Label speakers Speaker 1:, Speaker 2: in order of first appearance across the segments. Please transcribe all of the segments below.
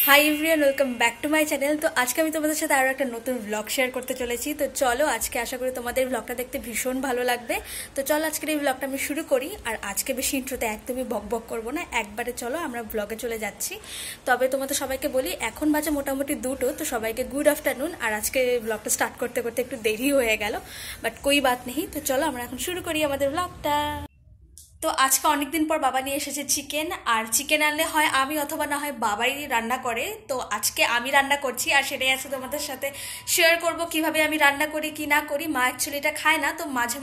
Speaker 1: Hi everyone, welcome back to my channel. তো আজকে আমি তোমাদের সাথে আরও একটা নতুন ব্লগ শেয়ার করতে চলেছি। তো চলো, আজকে আশা করি তোমাদের ব্লগটা দেখতে ভীষণ ভালো লাগবে। তো চলো আজকের এই ব্লগটা আমি শুরু করি। আর আজকে বেশি ইন্ট্রোতে একদমই বক বক করবো না, একবারে চলো আমরা ব্লগে চলে যাচ্ছি। তবে তোমাদের সবাইকে বলি, এখন বাজে মোটামুটি 2টো। তো সবাইকে গুড আফটারনুন। আর আজকে ব্লগটা স্টার্ট করতে করতে একটু দেরি হয়ে গেল, বাট কোই বাত নেই। তো চলো আমরা এখন শুরু করি আমাদের ব্লগটা। তো আজকে অনেকদিন পর বাবা নিয়ে এসেছে চিকেন। আর চিকেন আনলে হয় আমি অথবা না হয় বাবাই রান্না করে। তো আজকে আমি রান্না করছি, আর সেটাই আজকে তোমাদের সাথে শেয়ার করব কিভাবে আমি রান্না করি কি না করি। মা অ্যাকচুয়ালি এটা খায় না, তো মাঝে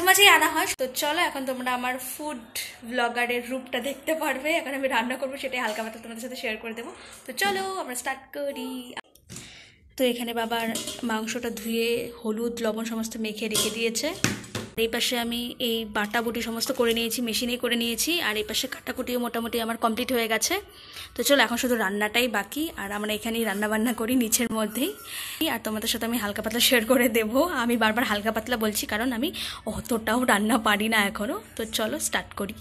Speaker 1: মাঝেই আনা হয়। তো চলো এখন তোমরা আমার ফুড ব্লগারের রূপটা দেখতে পারবে। এখন আমি রান্না করবো, সেটাই হালকা পাতলা তোমাদের সাথে শেয়ার করে দেবো। তো চলো আমরা স্টার্ট করি। তো এখানে বাবার মাংসটা ধুয়ে হলুদ লবণ সমস্ত মেখে রেখে দিয়েছে। এই পাশে আমি এই বাটাবুটি সমস্ত করে নিয়েছি, মেশিনেই করে নিয়েছি। আর এই পাশে কাটাকুটিও মোটামুটি আমার কমপ্লিট হয়ে গেছে। তো চলো এখন শুধু রান্নাটাই বাকি। আর আমরা এখানেই রান্নাবান্না করি নিচের মধ্যেই। আর তোমাদের সাথে আমি হালকা পাতলা শেয়ার করে দেবো। আমি বারবার হালকা পাতলা বলছি কারণ আমি অতটাও রান্না পারি না এখনও। তো চলো স্টার্ট করি।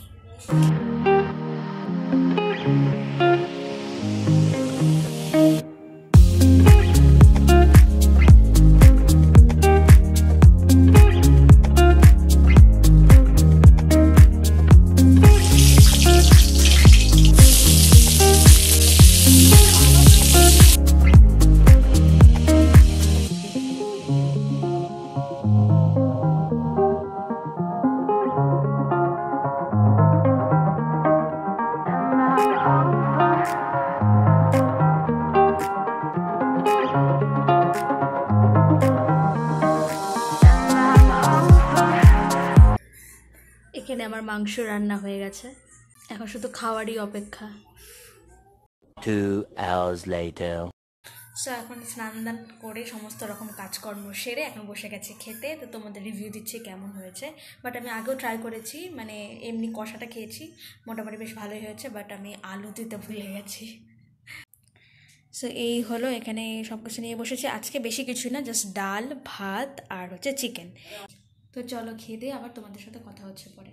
Speaker 1: এখানে আমার মাংস রান্না হয়ে গেছে, এখন শুধু খাওয়ারই অপেক্ষা।
Speaker 2: 2 hours later.
Speaker 1: সো এখন স্নান দান করে সমস্ত রকম কাজকর্ম সেরে এখন বসে গেছি খেতে। তো তোমাদের রিভিউ দিচ্ছি কেমন হয়েছে। বাট আমি আগেও ট্রাই করেছি, মানে এমনি কষাটা খেয়েছি, মোটামুটি বেশ ভালোই হয়েছে। বাট আমি আলু দিতে ভুলে গেছি। সো এই হলো, এখানে সব কিছু নিয়ে বসেছি। আজকে বেশি কিছু না, জাস্ট ডাল ভাত আর হচ্ছে চিকেন। তো চলো খেয়ে দিয়ে আবার তোমাদের সাথে কথা হচ্ছে পরে।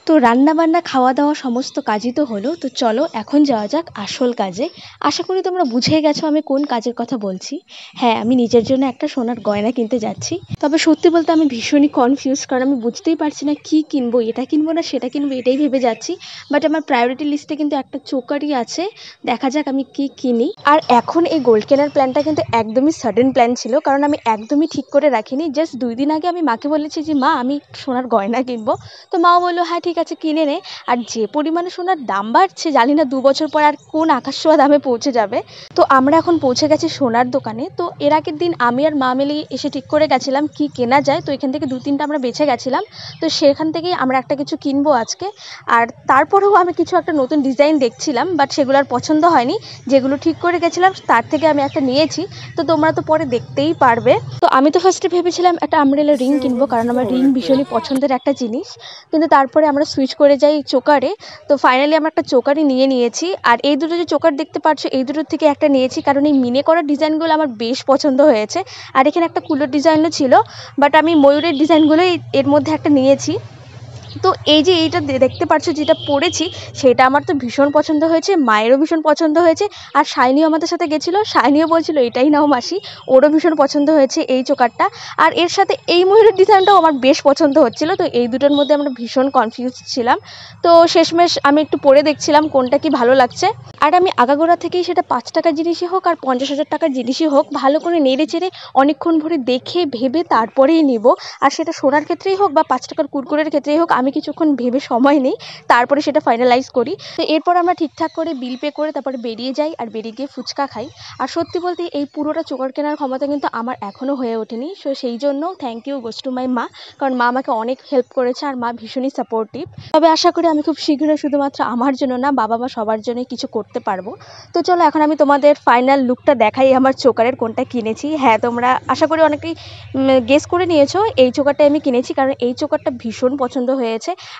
Speaker 1: তো রান্না বান্না খাওয়া দাওয়া সমস্ত কাজই তো হলো। তো চলো এখন যাওয়া যাক আসল কাজে। আশা করি তোমরা বুঝে গেছো আমি কোন কাজের কথা বলছি। হ্যাঁ, আমি নিজের জন্য একটা সোনার গয়না কিনতে যাচ্ছি। তবে সত্যি বলতে আমি ভীষণই কনফিউজ, কারণ আমি বুঝতেই পারছি না কি কিনবো, এটা কিনবো না সেটা কিনবো, এটাই ভেবে যাচ্ছি। বাট আমার প্রায়োরিটি লিস্টে কিন্তু একটা চোকারই আছে, দেখা যাক আমি কি কিনি। আর এখন এই গোল্ড কেনার প্ল্যানটা কিন্তু একদমই সাডেন প্ল্যান ছিল, কারণ আমি একদমই ঠিক করে রাখিনি। জাস্ট 2 দিন আগে আমি মাকে বলেছি যে মা আমি সোনার গয়না কিনবো। তো মাও বললো হ্যাঁ ঠিক আছে কিনে নে। আর যে পরিমাণে সোনার দাম বাড়ছে, জানি না 2 বছর পর আর কোন আকাশ ছোঁয়া দামে পৌঁছে যাবে। তো আমরা এখন পৌঁছে গেছি সোনার দোকানে। তো এর আগের দিন আমি আর মা মিলে এসে ঠিক করে গেছিলাম কি কেনা যায়। তো এখান থেকে 2-3টা আমরা বেছে গেছিলাম। তো সেখান থেকেই আমরা একটা কিছু কিনবো আজকে। আর তারপরেও আমি কিছু একটা নতুন ডিজাইন দেখছিলাম, বাট সেগুলো আর পছন্দ হয়নি। যেগুলো ঠিক করে গেছিলাম তার থেকে আমি একটা নিয়েছি। তো তোমরা তো পরে দেখতেই পারবে। তো আমি তো ফার্স্টে ভেবেছিলাম একটা আমব্রেলা রিং কিনবো, কারণ আমার রিং ভীষণই পছন্দের একটা জিনিস। কিন্তু তারপরে আমরা সুইচ করে যাই চোকারে। তো ফাইনালি আমরা একটা চোকারই নিয়েছি। আর এই দুটো যে চোকার দেখতে পাচ্ছ, এই দুটোর থেকে একটা নিয়েছি, কারণ এই মিনে করা ডিজাইনগুলো আমার বেশ পছন্দ হয়েছে। আর এখানে একটা কুলোর ডিজাইনও ছিল, বাট আমি ময়ূরের ডিজাইনগুলোই এর মধ্যে একটা নিয়েছি। তো এই যে এইটা দেখতে পাচ্ছ যেটা পরেছি, সেটা আমার তো ভীষণ পছন্দ হয়েছে, মায়েরও ভীষণ পছন্দ হয়েছে। আর শাইনিও আমাদের সাথে গেছিলো, শাইনিও বলছিল এটাই নাও মাসি, ওরও ভীষণ পছন্দ হয়েছে এই চোকারটা। আর এর সাথে এই ময়ূরের ডিজাইনটাও আমার বেশ পছন্দ হচ্ছিল। তো এই দুটোর মধ্যে আমরা ভীষণ কনফিউজ ছিলাম। তো শেষমেশ আমি একটু পরে দেখছিলাম কোনটা কি ভালো লাগছে। আর আমি আগাগোড়া থেকেই সেটা 5 টাকার জিনিসই হোক আর 50,000 টাকার জিনিসই হোক, ভালো করে নেড়ে চেড়ে অনেকক্ষণ ভরে দেখে ভেবে তারপরেই নিব। আর সেটা সোনার ক্ষেত্রেই হোক বা 5 টাকার কুরকুরের ক্ষেত্রেই হোক, আমি কিছুক্ষণ ভেবে সময় নেই, তারপরে সেটা ফাইনালাইজ করি। তো এরপর আমরা ঠিকঠাক করে বিল পে করে তারপরে বেরিয়ে যাই, আর বেরিয়ে গিয়ে ফুচকা খাই। আর সত্যি বলতে এই পুরোটা চোকার কেনার ক্ষমতা কিন্তু আমার এখনও হয়ে ওঠেনি। সো সেই জন্য thank you goes to my মা, কারণ মা আমাকে অনেক হেল্প করেছে আর মা ভীষণই সাপোর্টিভ। তবে আশা করি আমি খুব শীঘ্রই শুধুমাত্র আমার জন্য না, বাবা মা সবার জন্যই কিছু করতে পারবো। তো চলো এখন আমি তোমাদের ফাইনাল লুকটা দেখাই আমার চোকারের কোনটা কিনেছি। হ্যাঁ, তোমরা আশা করি অনেকেই গেস করে নিয়েছো এই চোকারটা আমি কিনেছি, কারণ এই চোকারটা ভীষণ পছন্দ হয়েছে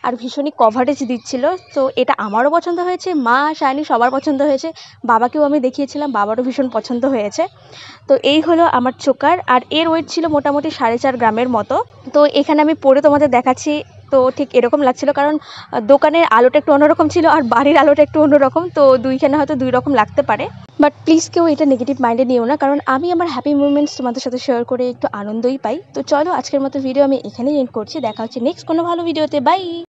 Speaker 1: আর ভীষণই কভারেজ দিচ্ছিল। তো এটা আমারও পছন্দ হয়েছে, মা শাইনি সবার পছন্দ হয়েছে, বাবাকেও আমি দেখিয়েছিলাম, বাবারও ভীষণ পছন্দ হয়েছে। তো এই হলো আমার চোকার। আর এর ওয়েট ছিল মোটামুটি 4.5 গ্রামের মতো। তো এখানে আমি পরে তোমাদের দেখাচ্ছি।
Speaker 3: তো ঠিক এরকম লাগছিল, কারণ দোকানের আলোটা একটু অন্যরকম ছিল আর বাড়ির আলোটা একটু অন্যরকম, তো দুইখানে হয়তো দুই রকম লাগতে পারে। বাট প্লিজ কেউ এটা নেগেটিভ মাইন্ডে নিও না, কারণ আমি আমার হ্যাপি মুভমেন্টস তোমাদের সাথে শেয়ার করে একটু আনন্দই পাই। তো চলো আজকের মতো ভিডিও আমি এখানেই এন্ড করছি, দেখা হচ্ছে নেক্সট কোনো ভালো ভিডিওতে, বাই।